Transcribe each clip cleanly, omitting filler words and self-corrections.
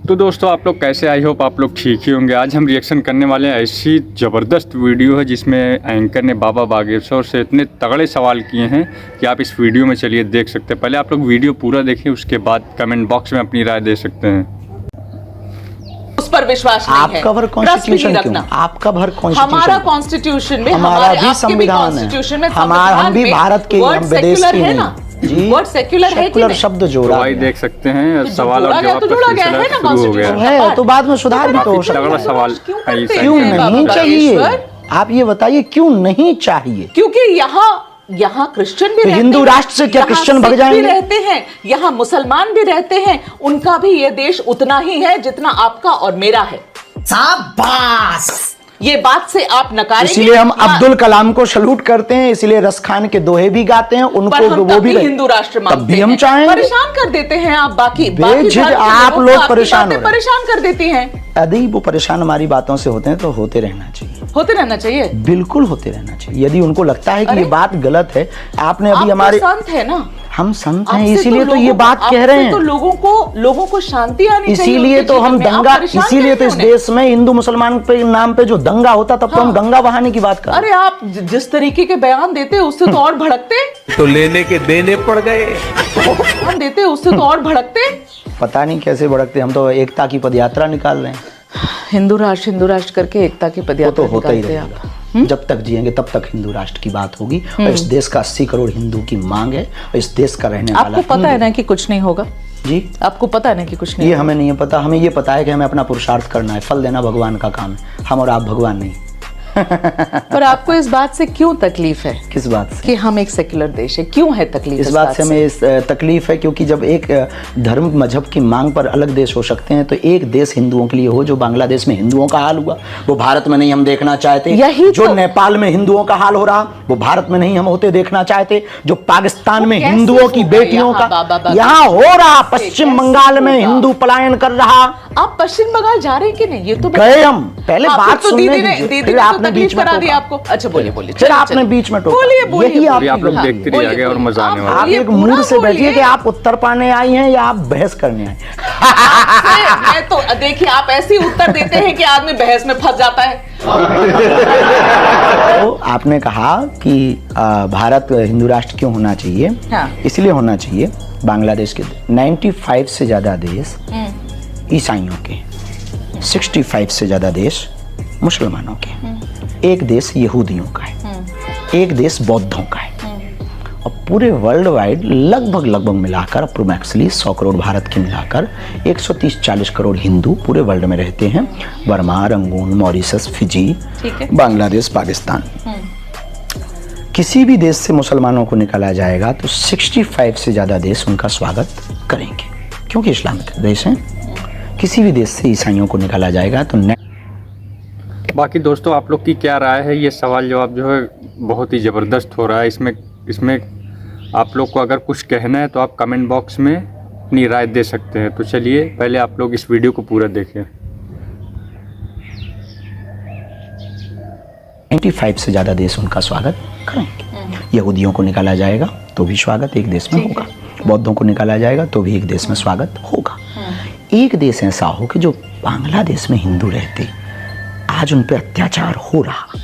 तो दोस्तों आप लोग कैसे, आई होप आप लोग ठीक ही होंगे। आज हम रिएक्शन करने वाले हैं ऐसी ज़बरदस्त वीडियो है जिसमें एंकर ने बाबा बागेश्वर से इतने तगड़े सवाल किए हैं कि आप इस वीडियो में चलिए देख सकते हैं। पहले आप लोग वीडियो पूरा देखें, उसके बाद कमेंट बॉक्स में अपनी राय दे सकते हैं। उस पर विश्वास नहीं है। आपका भर कॉन्स्टिट्यूशन क्यों? आपका भर कॉन्स्टिट्यूशन, हमारा कॉन्स्टिट्यूशन में, हमारा भी संविधान है, हमारा हम भी भारत के, हम विदेश के हैं ना जी। वर्ड सेक्युलर है, सेक्युलर शब्द जोड़ा भाई देख सकते हैं सवाल और जवाब तो गया है ना कॉन्स्टिट्यूशन है, तो बाद में सुधार भी तो हो सकता है। सवाल क्यों नहीं चाहिए? आप ये बताइए क्यों नहीं चाहिए? क्योंकि यहाँ क्रिश्चियन भी तो हिंदू राष्ट्र से क्या क्रिश्चियन भग जाएंगे? भी रहते हैं, यहाँ मुसलमान भी रहते हैं, उनका भी ये देश उतना ही है जितना आपका और मेरा है। शाबाश! ये बात से आप नकारेंगे। इसलिए हम अब्दुल कलाम को सलूट करते हैं, इसलिए रस खान के दोहे भी गाते हैं, उनको वो भी हिंदू राष्ट्र मानते हैं। तब भी हम चाहेंगे। परेशान कर देते हैं आप, बाकी आप लोग परेशान कर देती हैं। यदि वो परेशान हमारी बातों से होते हैं तो होते रहना चाहिए, होते रहना चाहिए, बिल्कुल होते रहना चाहिए। यदि उनको लगता है कि ये बात गलत है, आपने अभी हमारे संत है ना, हम संत हैं, इसीलिए तो ये बात कह रहे हैं। तो लोगों को शांति आनी चाहिए, इसीलिए तो हम दंगा, इसीलिए तो इस देश में हिंदू मुसलमान पे नाम पे जो दंगा होता, तब तो हम दंगा बहाने की बात कर रहे हैं। अरे आप जिस तरीके के बयान देते उससे तो और भड़कते तो लेने के देने पड़ गए। हम देते उससे तो और भड़कते। पता नहीं कैसे भड़कते। हम तो एकता की पदयात्रा निकाल रहे हैं, हिंदू राष्ट्र करके एकता की पदयात्रा तो होता ही रहेगा। जब तक जिएंगे तब तक हिंदू राष्ट्र की बात होगी। और इस देश का 80 करोड़ हिंदू की मांग है, और इस देश का रहने वाला आपको पता है ना कि कुछ नहीं होगा जी। आपको पता है ना कि कुछ नहीं, ये हमें नहीं है पता। हमें ये पता है कि हमें अपना पुरुषार्थ करना है, फल देना भगवान का काम है। हम और आप भगवान नहीं। पर आपको इस बात से क्यों तकलीफ है? किस बात से? कि हम एक सेक्युलर देश है, क्यों है तकलीफ? इस बात से हमें तकलीफ है क्योंकि जब एक धर्म मजहब की मांग पर अलग देश हो सकते हैं, तो एक देश हिंदुओं के लिए हो। जो बांग्लादेश में हिंदुओं का हाल हुआ वो भारत में नहीं हम देखना चाहते। यही जो नेपाल में हिंदुओं का हाल हो रहा वो भारत में नहीं हम होते देखना चाहते। जो पाकिस्तान में हिंदुओं की बेटियों का यहाँ हो रहा, पश्चिम बंगाल में हिंदू पलायन कर रहा। आप पश्चिम बंगाल जा रहे हैं कि नहीं? ये तो गए हम, पहले बात सुनने दीजिए, फिर आपने बीच में टोका आपको। अच्छा बोलिए फिर आपने बीच में टोका। बोलिए आप लोग देखते रहिए और मजा आने वाला है। आप एक मूड से बैठिए कि आप उत्तर पाने आई हैं या आप बहस करने आई। मैं तो देखिए, आप ऐसे उत्तर देते हैं कि आदमी बहस में फंस जाता है। तो आपने कहा कि भारत हिंदू राष्ट्र क्यों होना चाहिए? इसलिए होना चाहिए, बांग्लादेश के 95 से ज्यादा देश ईसाइयों के, 65 से ज्यादा देश मुसलमानों के, एक देश यहूदियों का है, एक देश बौद्धों का है, और पूरे वर्ल्ड वाइड लगभग मिलाकर अप्रोक्सीमेटली 100 करोड़ भारत के मिलाकर 130-140 करोड़ हिंदू पूरे वर्ल्ड में रहते हैं। Burma, Rangoon, Mauritius, Fiji, Bangladesh, Pakistan. किसी भी देश से मुसलमानों को निकाला जाएगा तो 65 से ज्यादा देश उनका स्वागत करेंगे, क्योंकि इस्लामिक देश हैं। किसी भी देश से ईसाइयों को निकाला जाएगा तो बाकी दोस्तों आप लोग की क्या राय है? ये सवाल जवाब जो है बहुत ही ज़बरदस्त हो रहा है। इसमें आप लोग को अगर कुछ कहना है तो आप कमेंट बॉक्स में अपनी राय दे सकते हैं। तो चलिए पहले आप लोग इस वीडियो को पूरा देखें। 95 से ज़्यादा देश उनका स्वागत करेंगे। यहूदियों को निकाला जाएगा तो भी स्वागत एक देश में होगा, बौद्धों को निकाला जाएगा तो भी एक देश में स्वागत होगा। एक देश ऐसा हो कि जो बांग्लादेश में हिंदू रहते, आज उन पे अत्याचार हो रहा,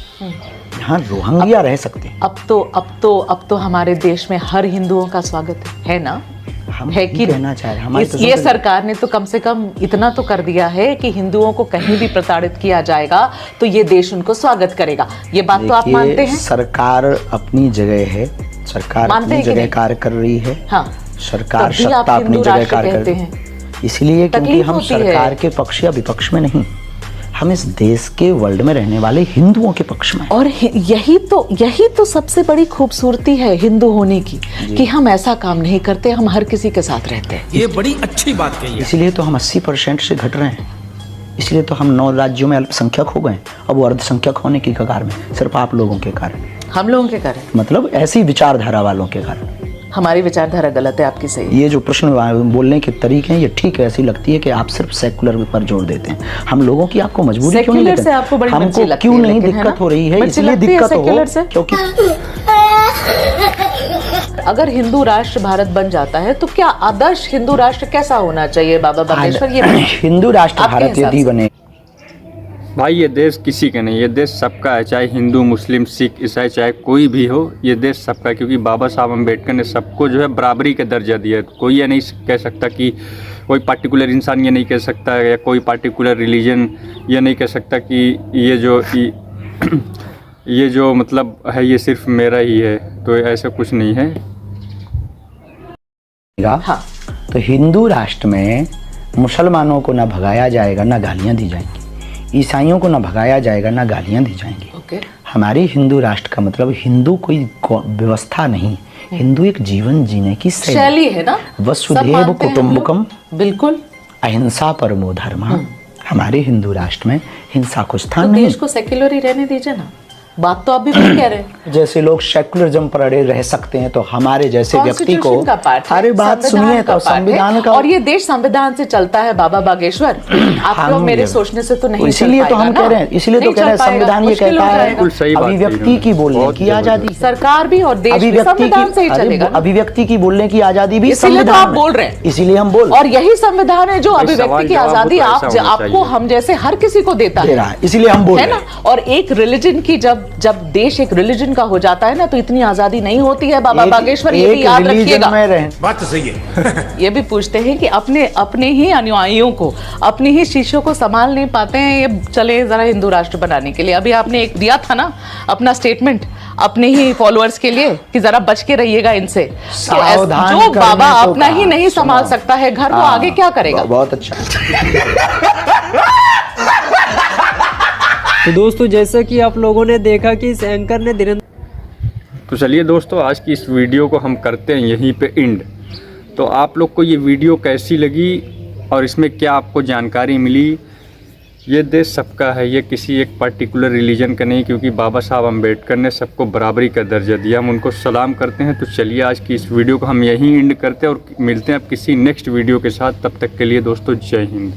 यहाँ रोहिंग्या रह सकते हैं। अब तो हमारे देश में हर हिंदुओं का स्वागत है ना? हम है कि कहना चाह रहे हैं, ये सरकार ने तो कम से कम इतना तो कर दिया है कि हिंदुओं को कहीं भी प्रताड़ित किया जाएगा तो ये देश उनको स्वागत करेगा। ये बात तो आप मानते हैं? सरकार अपनी जगह है, सरकार अपनी जगह कार्य कर रही है। सरकार सत्ता अपनी जगह कार्य कर रही है, इसलिए क्योंकि हम सरकार के पक्ष या विपक्ष में नहीं, हम इस देश के वर्ल्ड में रहने वाले हिंदुओं के पक्ष में। और यही तो सबसे बड़ी खूबसूरती है हिंदू होने की, कि हम ऐसा काम नहीं करते, हम हर किसी के साथ रहते हैं। ये बड़ी अच्छी बात कही है। इसलिए तो हम 80% से घट रहे हैं, इसलिए तो हम 9 राज्यों में अल्पसंख्यक हो गए, अब वो अर्धसंख्यक होने की कगार में, सिर्फ आप लोगों के कारण। हम लोगों के कारण मतलब ऐसी विचारधारा वालों के कारण। हमारी विचारधारा गलत है, आपकी सही है। ये जो प्रश्न बोलने के तरीके हैं ये ठीक है, ऐसी लगती है कि आप सिर्फ सेकुलर पर जोर देते हैं। हम लोगों की आपको मजबूरी क्यों नहीं लगती? हमको क्यों नहीं दिक्कत हो रही है? इसलिए दिक्कत हो क्योंकि अगर हिंदू राष्ट्र भारत बन जाता है तो क्या आदर्श हिंदू राष्ट्र कैसा होना चाहिए बाबा बागेश्वर? ये हिंदू राष्ट्र आपके भारत हिसाब यदि से। बने, भाई ये देश किसी का नहीं, ये देश सबका है, चाहे हिंदू मुस्लिम सिख ईसाई चाहे कोई भी हो, ये देश सबका है। क्योंकि बाबा साहब अम्बेडकर ने सबको जो है बराबरी का दर्जा दिया है। कोई ये नहीं कह सकता कि कोई पार्टिकुलर इंसान ये नहीं कह सकता, या कोई पार्टिकुलर रिलीजन ये नहीं कह सकता कि ये जो मतलब है ये सिर्फ मेरा ही है। तो ऐसा कुछ नहीं है। हाँ। तो हिंदू राष्ट्र में मुसलमानों को ना भगाया जाएगा ना गालियां दी जाएंगी, ईसाइयों को ना भगाया जाएगा ना गालियां दी जाएंगी। ओके। हमारी हिंदू राष्ट्र का मतलब हिंदू कोई व्यवस्था नहीं, हिंदू एक जीवन जीने की शैली है ना। वसुधैव कुटुंबकम, बिल्कुल। अहिंसा परमो धर्मः। हमारे हिंदू राष्ट्र में हिंसा को स्थान तो नहीं। देश को सेक्युलर ही रहने दीजिए ना। बात तो आप भी वही कह रहे हैं। जैसे लोग सेकुलरिज्म पर अड़े रह सकते हैं, तो हमारे जैसे व्यक्ति को Constitution का पार्ट है, अरे बात संविधान सुनिए का तो पार्ट है, संविधान का, और ये देश संविधान से चलता है बाबा बागेश्वर। आप लोग मेरे सोचने से तो नहीं चल इसीलिए तो हम पाएगा कह रहे हैं, इसलिए तो कह रहे हैं संविधान ये कहता है बिल्कुल सही बात अभिव्यक्ति की बोलने की आजादी, सरकार भी और देश भी अभिव्यक्ति संविधान से ही की चलेगा ना। अभिव्यक्ति की बोलने की आजादी भी इसीलिए तो संविधान आप में। बोल रहे हैं। इसीलिए हम बोल और यही संविधान है जो भाई अभिव्यक्ति सवाल की जवाब आजादी तो ऐसा होना आपको चाहिए। हम जैसे हर किसी को देता दे है, रहा है, इसलिए हम बोल है रहे ना। हैं। और एक रिलीजन की जब देश एक रिलीजन का हो जाता है ना, तो इतनी आजादी नहीं होती है बाबा बागेश्वर, ये भी याद रखिएगा। बात तो सही है। ये भी पूछते हैं कि अपने ही अनुयायियों को, अपने ही शिष्यों को संभाल नहीं पाते हैं, ये चले जरा हिंदू राष्ट्र बनाने के लिए। अभी आपने एक दिया था ना अपना स्टेटमेंट अपने ही फॉलोअर्स के लिए कि जरा बच के रहिएगा इनसे। तो सावधान जो करने बाबा को अपना ही कहा। नहीं संभाल सकता है घर, वो आगे क्या करेगा? बहुत अच्छा। तो दोस्तों जैसा कि आप लोगों ने देखा कि इस एंकर ने धीरेन्द्र। तो चलिए दोस्तों, आज की इस वीडियो को हम करते हैं यहीं पे एंड। तो आप लोग को ये वीडियो कैसी लगी और इसमें क्या आपको जानकारी मिली? ये देश सबका है, ये किसी एक पर्टिकुलर रिलीजन का नहीं। क्योंकि बाबा साहब अम्बेडकर ने सबको बराबरी का दर्जा दिया, हम उनको सलाम करते हैं। तो चलिए आज की इस वीडियो को हम यहीं एंड करते हैं और मिलते हैं अब किसी नेक्स्ट वीडियो के साथ। तब तक के लिए दोस्तों जय हिंद।